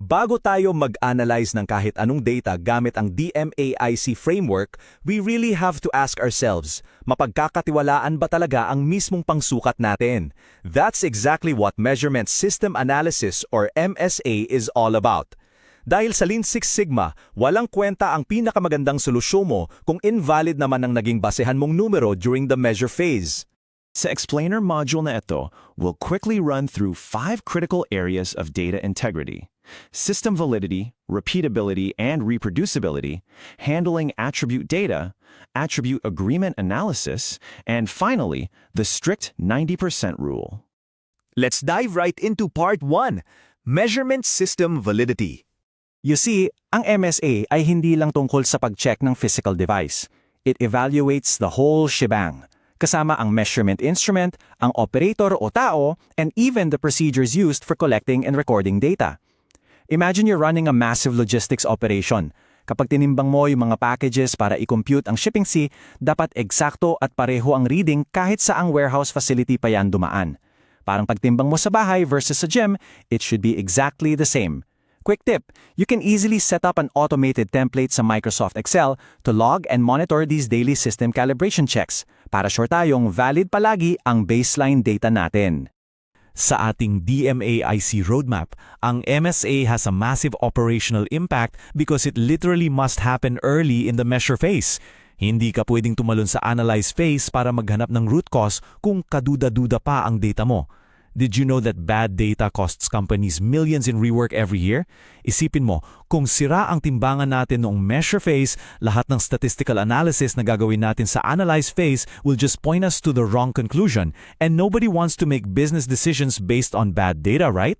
Bago tayo mag-analyze ng kahit anong data gamit ang DMAIC framework, we really have to ask ourselves, mapagkakatiwalaan ba talaga ang mismong pangsukat natin? That's exactly what Measurement System Analysis or MSA is all about. Dahil sa Lean Six Sigma, walang kwenta ang pinakamagandang solusyon mo kung invalid naman ang naging basehan mong numero during the measure phase. Sa explainer module na ito, we'll quickly run through 5 critical areas of data integrity: system validity, repeatability and reproducibility, handling attribute data, attribute agreement analysis, and finally, the strict 90% rule. Let's dive right into part 1, Measurement System Validity. You see, ang MSA ay hindi lang tungkol sa pag-check ng physical device. It evaluates the whole shebang, kasama ang measurement instrument, ang operator o tao, and even the procedures used for collecting and recording data. Imagine you're running a massive logistics operation. Kapag tinimbang mo yung mga packages para i-compute ang shipping fee, dapat eksakto at pareho ang reading kahit sa ang warehouse facility pa yan dumaan. Parang pagtimbang mo sa bahay versus sa gym, it should be exactly the same. Quick tip, you can easily set up an automated template sa Microsoft Excel to log and monitor these daily system calibration checks para sure tayong valid palagi ang baseline data natin. Sa ating DMAIC roadmap, ang MSA has a massive operational impact because it literally must happen early in the measure phase. Hindi ka pwedeng tumalon sa analyze phase para maghanap ng root cause kung kaduda-duda pa ang data mo. Did you know that bad data costs companies millions in rework every year? Isipin mo, kung sira ang timbangan natin noong measure phase, lahat ng statistical analysis na gagawin natin sa analyze phase will just point us to the wrong conclusion, and nobody wants to make business decisions based on bad data, right?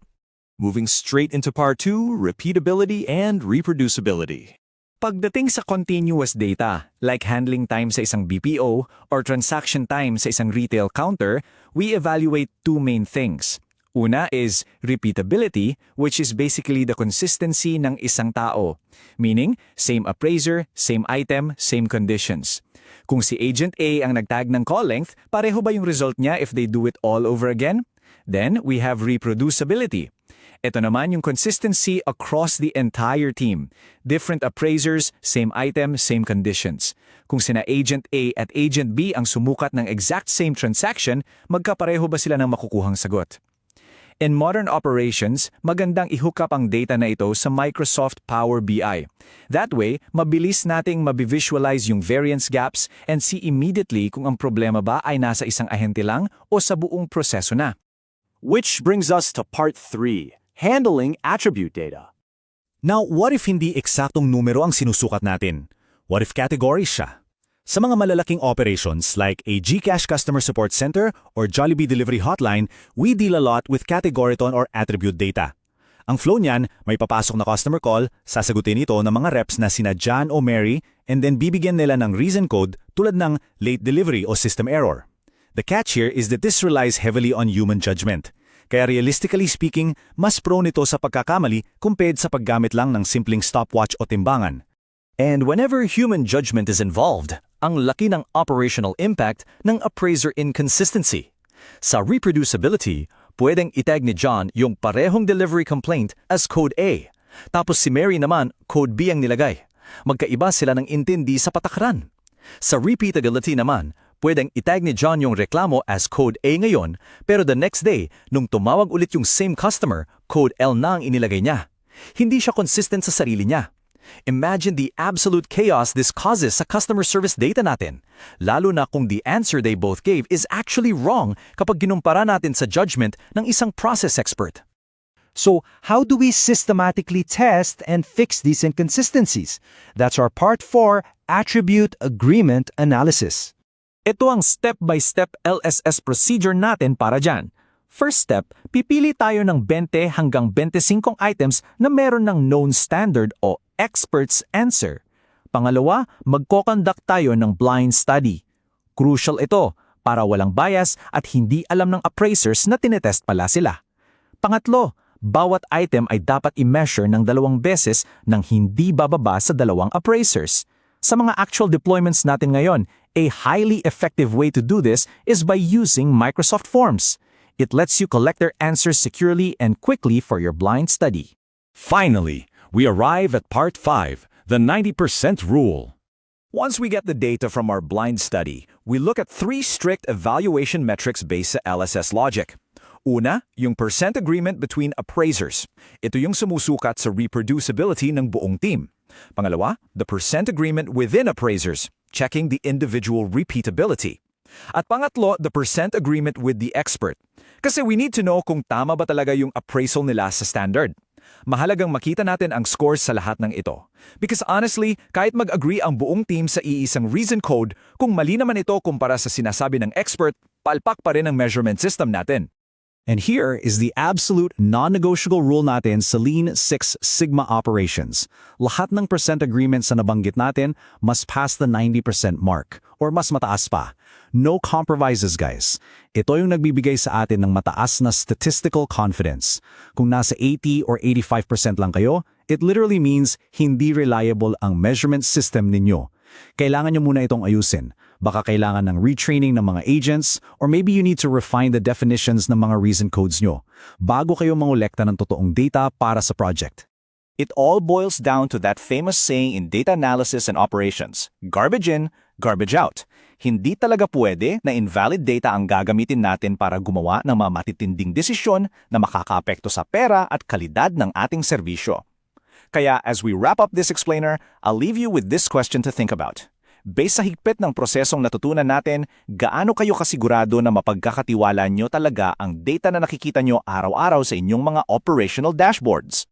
Moving straight into part 2, repeatability and reproducibility. Pagdating sa continuous data, like handling time sa isang BPO or transaction time sa isang retail counter, we evaluate 2 main things. Una is repeatability, which is basically the consistency ng isang tao. Meaning, same appraiser, same item, same conditions. Kung si Agent A ang nagtag ng call length, pareho ba yung result niya if they do it all over again? Then, we have reproducibility. Ito naman yung consistency across the entire team. Different appraisers, same item, same conditions. Kung sina Agent A at Agent B ang sumukat ng exact same transaction, magkapareho ba sila ng makukuhang sagot? In modern operations, magandang i-hook up ang data na ito sa Microsoft Power BI. That way, mabilis nating mabivisualize yung variance gaps and see immediately kung ang problema ba ay nasa isang ahente lang o sa buong proseso na. Which brings us to part 3, handling attribute data. Now, what if hindi eksaktong numero ang sinusukat natin? What if categories siya? Sa mga malalaking operations like a GCash Customer Support Center or Jollibee Delivery Hotline, we deal a lot with categoriton or attribute data. Ang flow niyan, may papasok na customer call, sasagutin ito ng mga reps na sina John o Mary, and then bibigyan nila ng reason code tulad ng late delivery o system error. The catch here is that this relies heavily on human judgment. Kaya realistically speaking, mas prone ito sa pagkakamali compared sa paggamit lang ng simpleng stopwatch o timbangan. And whenever human judgment is involved, ang laki ng operational impact ng appraiser inconsistency. Sa reproducibility, pwedeng itag ni John yung parehong delivery complaint as code A. Tapos si Mary naman, code B ang nilagay. Magkaiba sila ng intindi sa patakaran. Sa repeatability naman, pwedeng itag ni John yung reklamo as code A ngayon, pero the next day, nung tumawag ulit yung same customer, code L na ang inilagay niya. Hindi siya consistent sa sarili niya. Imagine the absolute chaos this causes sa customer service data natin, lalo na kung the answer they both gave is actually wrong kapag ginumpara natin sa judgment ng isang process expert. So, how do we systematically test and fix these inconsistencies? That's our part 4, Attribute Agreement Analysis. Ito ang step-by-step LSS procedure natin para dyan. First step, pipili tayo ng 20 hanggang 25 items na meron ng known standard o expert's answer. Pangalawa, magko-conduct tayo ng blind study. Crucial ito para walang bias at hindi alam ng appraisers na tinetest pala sila. Pangatlo, bawat item ay dapat i-measure ng 2 beses nang hindi bababa sa 2 appraisers. Sa mga actual deployments natin ngayon, a highly effective way to do this is by using Microsoft Forms. It lets you collect their answers securely and quickly for your blind study. Finally, we arrive at part 5, the 90% rule. Once we get the data from our blind study, we look at 3 strict evaluation metrics based sa LSS logic. Una, yung percent agreement between appraisers. Ito yung sumusukat sa reproducibility ng buong team. Pangalawa, the percent agreement within appraisers, checking the individual repeatability. At pangatlo, the percent agreement with the expert. Kasi we need to know kung tama ba talaga yung appraisal nila sa standard. Mahalagang makita natin ang scores sa lahat ng ito. Because honestly, kahit mag-agree ang buong team sa iisang reason code, kung mali naman ito kumpara sa sinasabi ng expert, palpak pa rin ang measurement system natin. And here is the absolute non-negotiable rule natin sa Lean Six Sigma operations. Lahat ng percent agreements na nabanggit natin must pass the 90% mark, or mas mataas pa. No compromises, guys. Ito yung nagbibigay sa atin ng mataas na statistical confidence. Kung nasa 80 or 85% lang kayo, it literally means hindi reliable ang measurement system ninyo. Kailangan nyo muna itong ayusin. Baka kailangan ng retraining ng mga agents, or maybe you need to refine the definitions ng mga reason codes nyo bago kayo mangolekta ng totoong data para sa project. It all boils down to that famous saying in data analysis and operations, garbage in, garbage out. Hindi talaga pwede na invalid data ang gagamitin natin para gumawa ng mga matitinding desisyon na makakaapekto sa pera at kalidad ng ating serbisyo. Kaya as we wrap up this explainer, I'll leave you with this question to think about. Based sa higpit ng prosesong natutunan natin, gaano kayo kasigurado na mapagkakatiwala nyo talaga ang data na nakikita nyo araw-araw sa inyong mga operational dashboards?